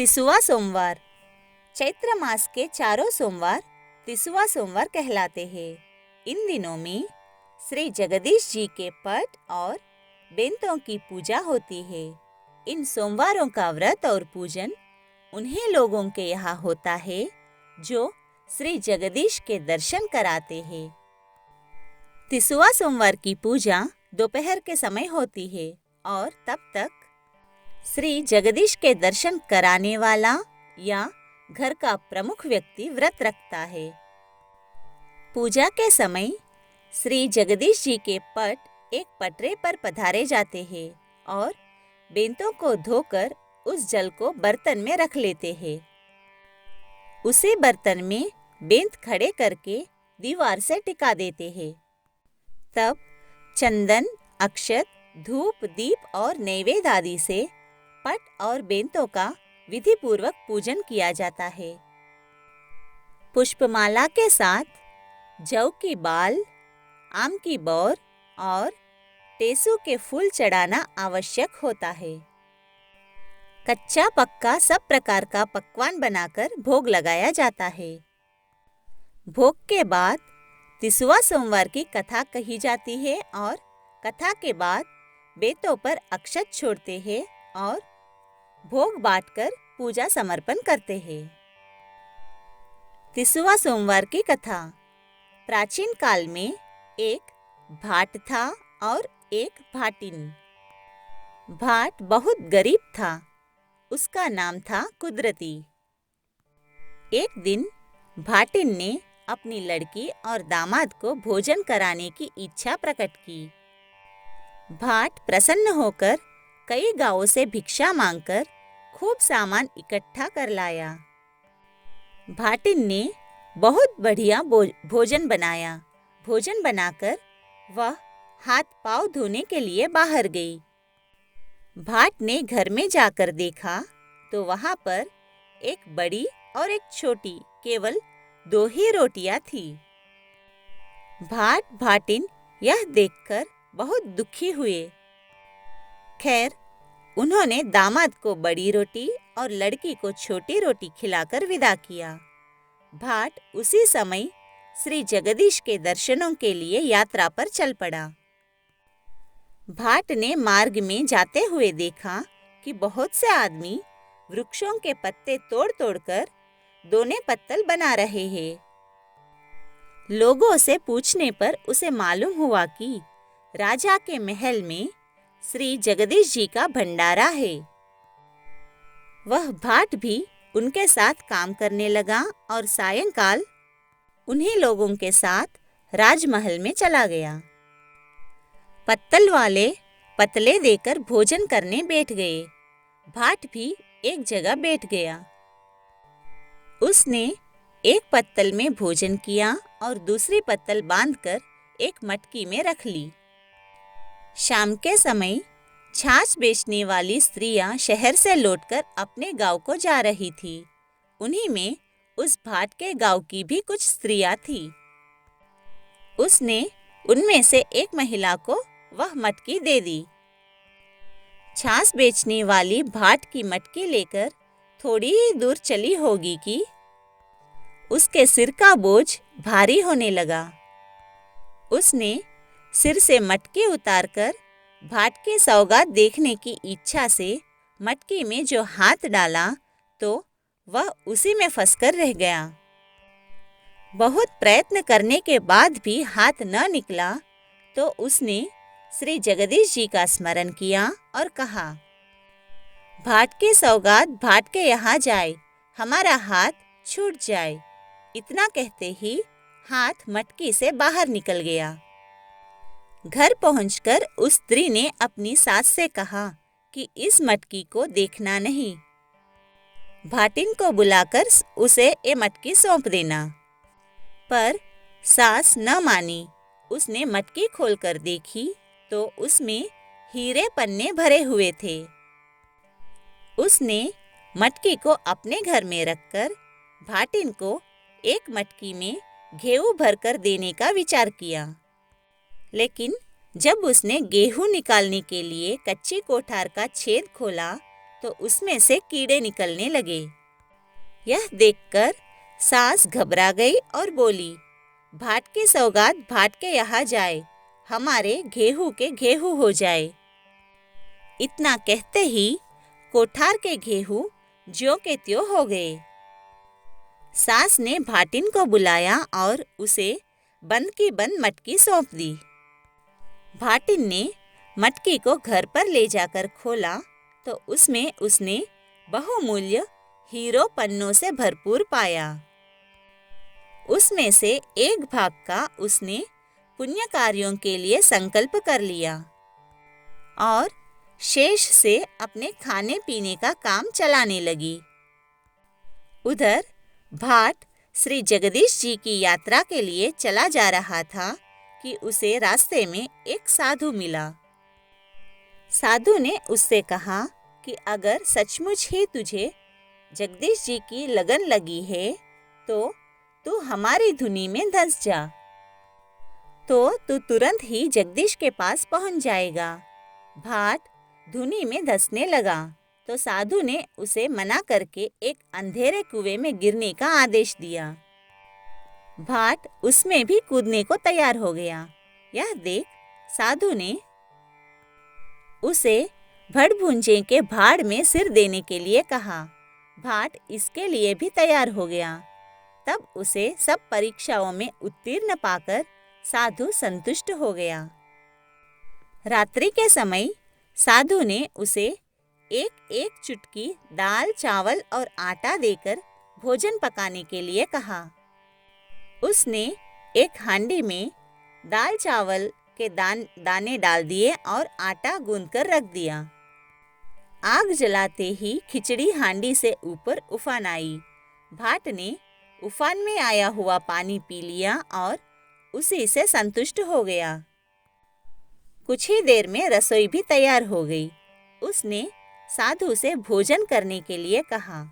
तिसुआ सोमवार। चैत्र मास के चारों सोमवार तिसुआ सोमवार कहलाते हैं। इन दिनों में श्री जगदीश जी के पट और बेंतों की पूजा होती है। इन सोमवारों का व्रत और पूजन उन्हीं लोगों के यहाँ होता है जो श्री जगदीश के दर्शन कराते हैं। तिसुआ सोमवार की पूजा दोपहर के समय होती है और तब तक श्री जगदीश के दर्शन कराने वाला या घर का प्रमुख व्यक्ति व्रत रखता है। पूजा के समय श्री जगदीश जी के पट एक पटरे पर पधारे जाते हैं और बेंतों को धोकर उस जल को बर्तन में रख लेते हैं। उसी बर्तन में बेंत खड़े करके दीवार से टिका देते हैं। तब चंदन, अक्षत, धूप, दीप और नैवेद्य आदि से पट और बेंतों का विधि पूर्वक पूजन किया जाता है। पुष्पमाला के साथ जौ की बाल, आम की बौर और टेसू के फूल चढ़ाना आवश्यक होता है। कच्चा पक्का सब प्रकार का पकवान बनाकर भोग लगाया जाता है। भोग के बाद तिसुआ सोमवार की कथा कही जाती है और कथा के बाद बेंतों पर अक्षत छोड़ते हैं और भोग बांटकर पूजा समर्पण करते हैं। तिसुआ सोमवार की कथा। प्राचीन काल में एक भाट था और एक भाटिन। भाट बहुत गरीब था। उसका नाम था कुदरती। एक दिन भाटिन ने अपनी लड़की और दामाद को भोजन कराने की इच्छा प्रकट की। भाट प्रसन्न होकर कई गांवों से भिक्षा मांगकर खूब सामान इकट्ठा कर लाया। भाटिन ने बहुत बढ़िया भोजन बनाया। भोजन बनाकर वह हाथ पांव धोने के लिए बाहर गई। भाट ने घर में जाकर देखा तो वहां पर एक बड़ी और एक छोटी केवल 2 ही रोटियां थी। भाट भाटिन यह देखकर बहुत दुखी हुए। खैर, उन्होंने दामाद को बड़ी रोटी और लड़की को छोटी रोटी खिलाकर विदा किया। भाट उसी समय श्री जगदीश के दर्शनों के लिए यात्रा पर चल पड़ा। भाट ने मार्ग में जाते हुए देखा कि बहुत से आदमी वृक्षों के पत्ते तोड़ तोड़कर दोने पत्तल बना रहे हैं। लोगों से पूछने पर उसे मालूम हुआ कि राजा के महल में श्री जगदीश जी का भंडारा है। वह भाट भी उनके साथ काम करने लगा और सायंकाल उन्हीं लोगों के साथ राजमहल में चला गया। पत्तल वाले पतले देकर भोजन करने बैठ गए। भाट भी एक जगह बैठ गया। उसने एक पत्तल में भोजन किया और दूसरी पत्तल बांधकर एक मटकी में रख ली। शाम के समय छाछ बेचने वाली स्त्रियां शहर से लौटकर अपने गांव को जा रही थी। उन्हीं में उस भाट के गांव की भी कुछ स्त्रियां थी। उसने उनमें से एक महिला को वह मटकी दे दी। छाछ बेचने वाली भाट की मटकी लेकर थोड़ी ही दूर चली होगी कि उसके सिर का बोझ भारी होने लगा। उसने सिर से मटकी उतारकर भाट की सौगात देखने की इच्छा से मटकी में जो हाथ डाला तो वह उसी में फंसकर रह गया। बहुत प्रयत्न करने के बाद भी हाथ न निकला तो उसने श्री जगदीश जी का स्मरण किया और कहा, भाट की सौगात भाट के यहाँ जाए, हमारा हाथ छूट जाए। इतना कहते ही हाथ मटकी से बाहर निकल गया। घर पहुंचकर उस स्त्री ने अपनी सास से कहा कि इस मटकी को देखना नहीं। भाटिन को बुलाकर उसे ये मटकी सौंप देना। पर सास न मानी। उसने मटकी खोलकर देखी तो उसमें हीरे पन्ने भरे हुए थे। उसने मटकी को अपने घर में रखकर भाटिन को एक मटकी में गेहूं भरकर देने का विचार किया। लेकिन जब उसने गेहूं निकालने के लिए कच्ची कोठार का छेद खोला तो उसमें से कीड़े निकलने लगे। यह देखकर सास घबरा गई और बोली, भाट की सौगात भाट के यहाँ जाए, हमारे गेहूं के गेहूं हो जाए। इतना कहते ही कोठार के गेहूं ज्यों के त्यों हो गए। सास ने भाटिन को बुलाया और उसे बंद की बंद मटकी सौंप दी। भाटिन ने मटकी को घर पर ले जाकर खोला तो उसमें उसने बहुमूल्य हीरो पन्नों से भरपूर पाया। उसमें से एक भाग का उसने पुण्य कार्यों के लिए संकल्प कर लिया और शेष से अपने खाने पीने का काम चलाने लगी। उधर भाट श्री जगदीश जी की यात्रा के लिए चला जा रहा था कि उसे रास्ते में एक साधु मिला। साधु ने उससे कहा कि अगर सचमुच ही तुझे जगदीश जी की लगन लगी है तो तू हमारी धुनी में धंस जा, तो तू तुरंत ही जगदीश के पास पहुंच जाएगा। भाट धुनी में धंसने लगा तो साधु ने उसे मना करके एक अंधेरे कुएं में गिरने का आदेश दिया। भाट उसमें भी कूदने को तैयार हो गया। यह देख साधु ने उसे भड़भुंजे के भाड़ में सिर देने के लिए कहा। भाट इसके लिए भी तैयार हो गया। तब उसे सब परीक्षाओं में उत्तीर्ण पाकर साधु संतुष्ट हो गया। रात्रि के समय साधु ने उसे एक एक चुटकी दाल चावल और आटा देकर भोजन पकाने के लिए कहा। उसने एक हांडी में दाल चावल के दाने डाल दिए और आटा गूंथकर रख दिया। आग जलाते ही खिचड़ी हांडी से ऊपर उफान आई। भाट ने उफान में आया हुआ पानी पी लिया और उसी से संतुष्ट हो गया। कुछ ही देर में रसोई भी तैयार हो गई। उसने साधु से भोजन करने के लिए कहा।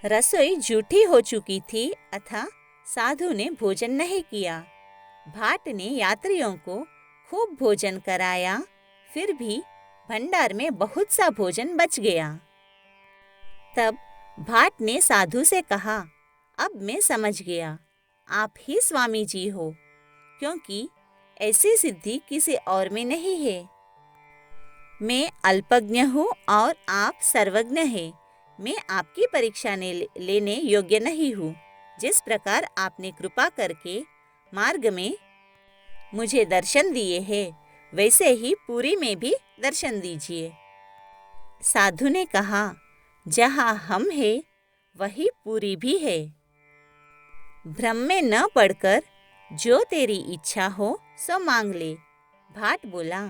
रसोई जूठी हो चुकी थी अतः साधु ने भोजन नहीं किया। भाट ने यात्रियों को खूब भोजन कराया, फिर भी भंडार में बहुत सा भोजन बच गया। तब भाट ने साधु से कहा, अब मैं समझ गया, आप ही स्वामी जी हो, क्योंकि ऐसी सिद्धि किसी और में नहीं है। मैं अल्पज्ञ हूँ और आप सर्वज्ञ हैं। मैं आपकी परीक्षा लेने योग्य नहीं हूँ। जिस प्रकार आपने कृपा करके मार्ग में मुझे दर्शन दिए हैं, वैसे ही पुरी में भी दर्शन दीजिए। साधु ने कहा, जहाँ हम हैं वही पुरी भी है। भ्रम में न पड़कर जो तेरी इच्छा हो सो मांग ले। भाट बोला,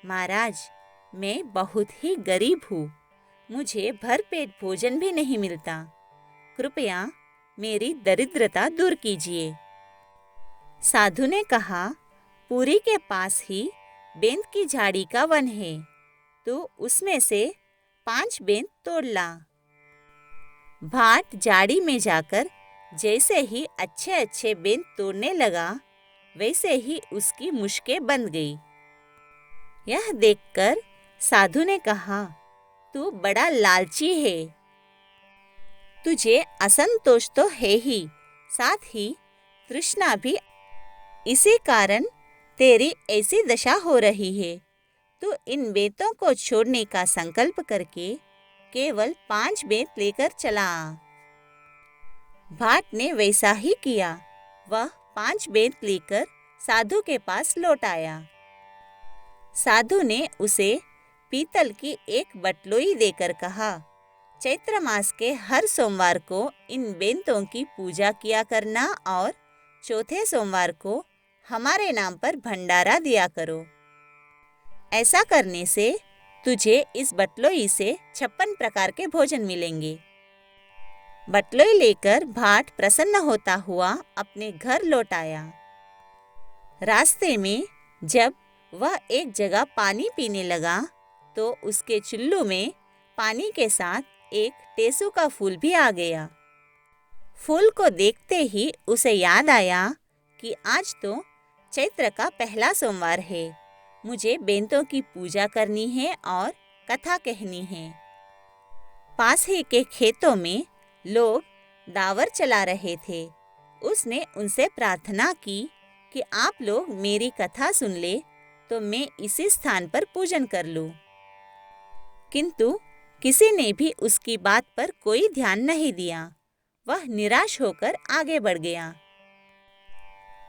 महाराज मैं बहुत ही गरीब हूँ, मुझे भरपेट भोजन भी नहीं मिलता, कृपया मेरी दरिद्रता दूर कीजिए। साधु ने कहा, पुरी के पास ही बेंत की झाड़ी का वन है, तो उसमें से 5 बेंत तोड़ ला। भाट झाड़ी में जाकर जैसे ही अच्छे अच्छे बेंत तोड़ने लगा, वैसे ही उसकी मुश्कें बंध गई। यह देखकर साधु ने कहा, तू बड़ा लालची है, तुझे असंतोष तो है ही, साथ ही तृष्णा भी, इसी कारण तेरी ऐसी दशा हो रही है। तू इन बेंतों को छोड़ने का संकल्प करके केवल 5 बेंत लेकर चला आ। भाट ने वैसा ही किया। वह 5 बेंत लेकर साधु के पास लौट आया। साधु ने उसे पीतल की एक बटलोई देकर कहा, चैत्र मास के हर सोमवार को इन बेंतों की पूजा किया करना और चौथे सोमवार को हमारे नाम पर भंडारा दिया करो। ऐसा करने से तुझे इस बटलोई से 56 प्रकार के भोजन मिलेंगे। बटलोई लेकर भाट प्रसन्न होता हुआ अपने घर लौट आया। रास्ते में जब वह एक जगह पानी पीने लगा तो उसके चुल्लू में पानी के साथ एक टेसू का फूल भी आ गया। फूल को देखते ही उसे याद आया कि आज तो चैत्र का पहला सोमवार है, मुझे बेंतों की पूजा करनी है और कथा कहनी है। पास ही के खेतों में लोग दावर चला रहे थे। उसने उनसे प्रार्थना की कि आप लोग मेरी कथा सुन ले तो मैं इसी स्थान पर पूजन कर लूं। किंतु किसी ने भी उसकी बात पर कोई ध्यान नहीं दिया। वह निराश होकर आगे बढ़ गया।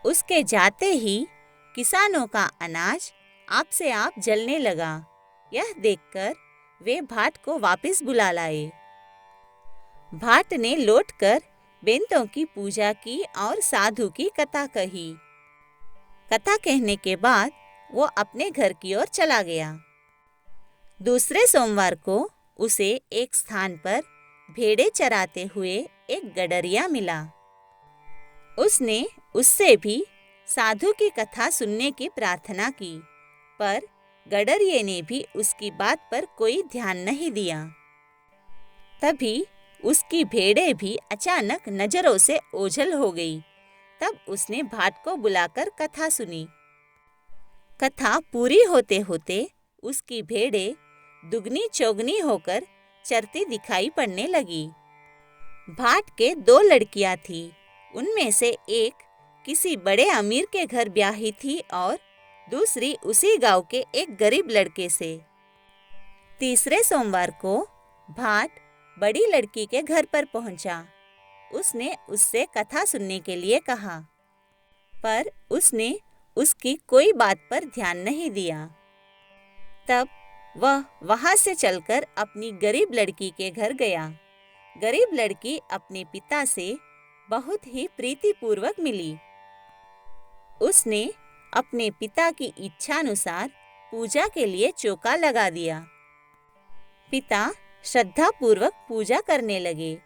उसके जाते ही किसानों का अनाज आप से आप जलने लगा। यह देखकर वे भाट को वापस बुला लाए। भाट ने लौटकर बेंतों की पूजा की और साधु की कथा कही। कथा कहने के बाद वो अपने घर की ओर चला गया। दूसरे सोमवार को उसे एक स्थान पर भेड़ें चराते हुए एक गडरिया मिला। उसने उससे भी साधु की कथा सुनने की प्रार्थना की, पर गडरिये ने भी उसकी बात पर कोई ध्यान नहीं दिया। तभी उसकी भेड़ें भी अचानक नजरों से ओझल हो गई। तब उसने भाट को बुलाकर कथा सुनी। कथा पूरी होते होते उसकी भेड़ें दुगनी चौगनी होकर चरती दिखाई पड़ने लगी। भाट के 2 लड़कियां थीं। उनमें से एक किसी बड़े अमीर के घर ब्याही थी और दूसरी उसी गांव के एक गरीब लड़के से। तीसरे सोमवार को भाट बड़ी लड़की के घर पर पहुंचा। उसने उससे कथा सुनने के लिए कहा, पर उसने उसकी कोई बात पर ध्यान नहीं दिया। तब वह वहां से चलकर अपनी गरीब लड़की के घर गया। गरीब लड़की अपने पिता से बहुत ही प्रीतिपूर्वक मिली। उसने अपने पिता की इच्छानुसार पूजा के लिए चौका लगा दिया। पिता श्रद्धापूर्वक पूजा करने लगे।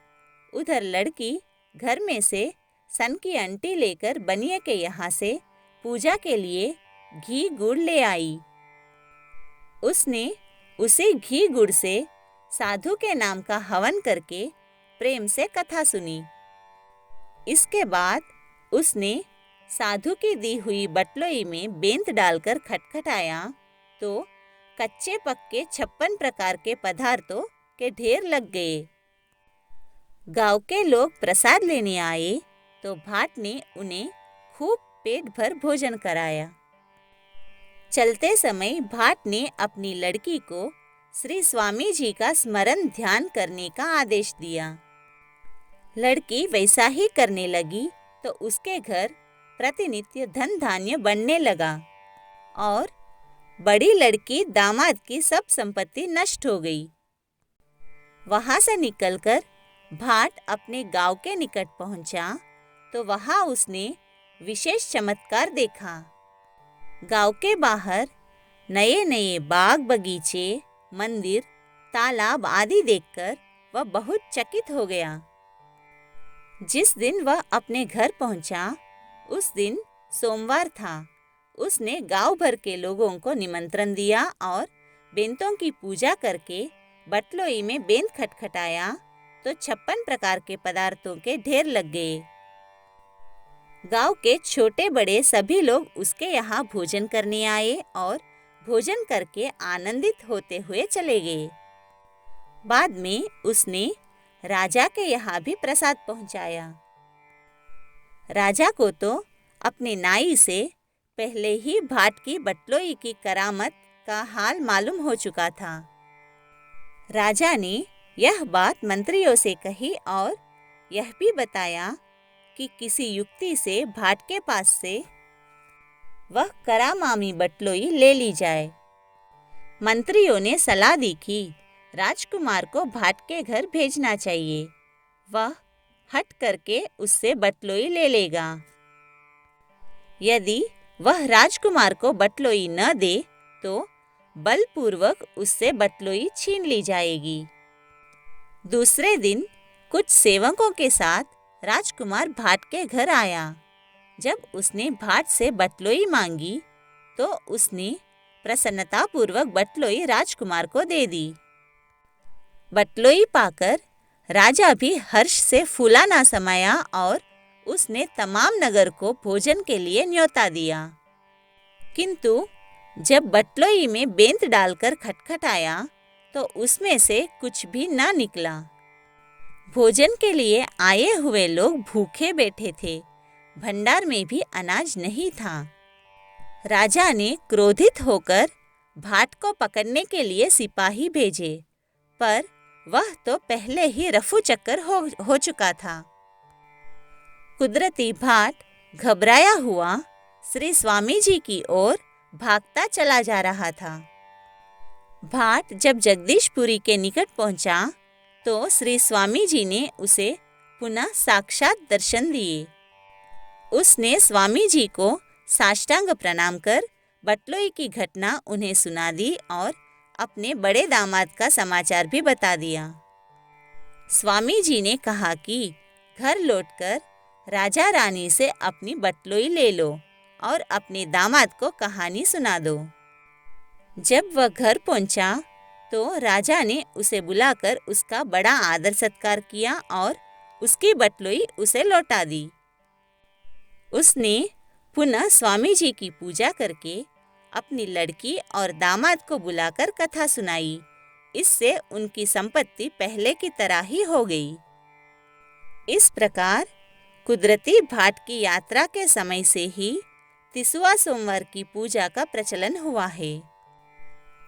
उधर लड़की घर में से सन की अंटी लेकर बनिए के यहाँ से पूजा के लिए घी गुड़ ले आई। उसने उसी घी गुड़ से साधु के नाम का हवन करके प्रेम से कथा सुनी। इसके बाद उसने साधु की दी हुई बटलोई में बेंत डालकर खटखटाया तो कच्चे पक्के 56 प्रकार के पदार्थों के ढेर लग गए। गांव के लोग प्रसाद लेने आए तो भाट ने उन्हें खूब पेट भर भोजन कराया। चलते समय भाट ने अपनी लड़की को श्री स्वामी जी का स्मरण ध्यान करने का आदेश दिया। लड़की वैसा ही करने लगी तो उसके घर प्रतिनित्य धन धान्य बढ़ने लगा और बड़ी लड़की दामाद की सब संपत्ति नष्ट हो गई। वहां से निकलकर भाट अपने गांव के निकट पहुंचा तो वहां उसने विशेष चमत्कार देखा। गांव के बाहर नए नए बाग बगीचे, मंदिर, तालाब आदि देखकर वह बहुत चकित हो गया। जिस दिन वह अपने घर पहुंचा उस दिन सोमवार था। उसने गांव भर के लोगों को निमंत्रण दिया और बेंतों की पूजा करके बटलोई में बेंत खटखटाया तो 56 प्रकार के पदार्थों के ढेर लग गए। गांव के छोटे बड़े सभी लोग उसके यहाँ भोजन करने आए और भोजन करके आनंदित होते हुए चले गए। बाद में उसने राजा के यहाँ भी प्रसाद पहुंचाया। राजा को तो अपने नाई से पहले ही भाट की बटलोई की करामत का हाल मालूम हो चुका था। राजा ने यह बात मंत्रियों से कही और यह भी बताया कि किसी युक्ति से भाट के पास से वह करामामी बटलोई ले ली जाए। मंत्रियों ने सलाह दी कि राजकुमार को भाट के घर भेजना चाहिए। वह हट करके उससे बटलोई ले लेगा। यदि वह राजकुमार को बटलोई न दे तो बलपूर्वक उससे बटलोई छीन ली जाएगी। दूसरे दिन कुछ सेवकों के साथ राजकुमार भाट के घर आया। जब उसने भाट से बटलोई मांगी तो उसने प्रसन्नतापूर्वक बटलोई राजकुमार को दे दी। बटलोई पाकर राजा भी हर्ष से फूला ना समाया और उसने तमाम नगर को भोजन के लिए न्योता दिया। किंतु जब बटलोई में बेंत डालकर खटखटाया तो उसमें से कुछ भी ना निकला। भोजन के लिए आए हुए लोग भूखे बैठे थे, भंडार में भी अनाज नहीं था। राजा ने क्रोधित होकर भाट को पकड़ने के लिए सिपाही भेजे, पर वह तो पहले ही रफू चक्कर हो चुका था। कुदरती भाट घबराया हुआ श्री स्वामी जी की ओर भागता चला जा रहा था। भाट जब जगदीशपुरी के निकट पहुंचा तो श्री स्वामी जी ने उसे पुनः साक्षात दर्शन दिए। उसने स्वामी जी को साष्टांग प्रणाम कर बटलोई की घटना उन्हें सुना दी और अपने बड़े दामाद का समाचार भी बता दिया। स्वामी जी ने कहा कि घर लौटकर राजा रानी से अपनी बटलोई ले लो और अपने दामाद को कहानी सुना दो। जब वह घर पहुंचा तो राजा ने उसे बुलाकर उसका बड़ा आदर सत्कार किया और उसकी बटलोई उसे लौटा दी। उसने पुनः स्वामी जी की पूजा करके अपनी लड़की और दामाद को बुलाकर कथा सुनाई। इससे उनकी संपत्ति पहले की तरह ही हो गई। इस प्रकार कुदरती भाट की यात्रा के समय से ही तिसुआ सोमवार की पूजा का प्रचलन हुआ है।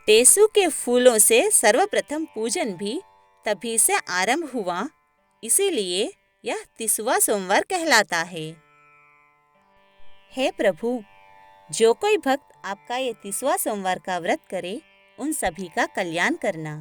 टेसु के फूलों से सर्वप्रथम पूजन भी तभी से आरंभ हुआ, इसीलिए यह तिसुआ सोमवार कहलाता है। हे प्रभु, जो कोई भक्त आपका ये तिसुआ सोमवार का व्रत करे, उन सभी का कल्याण करना।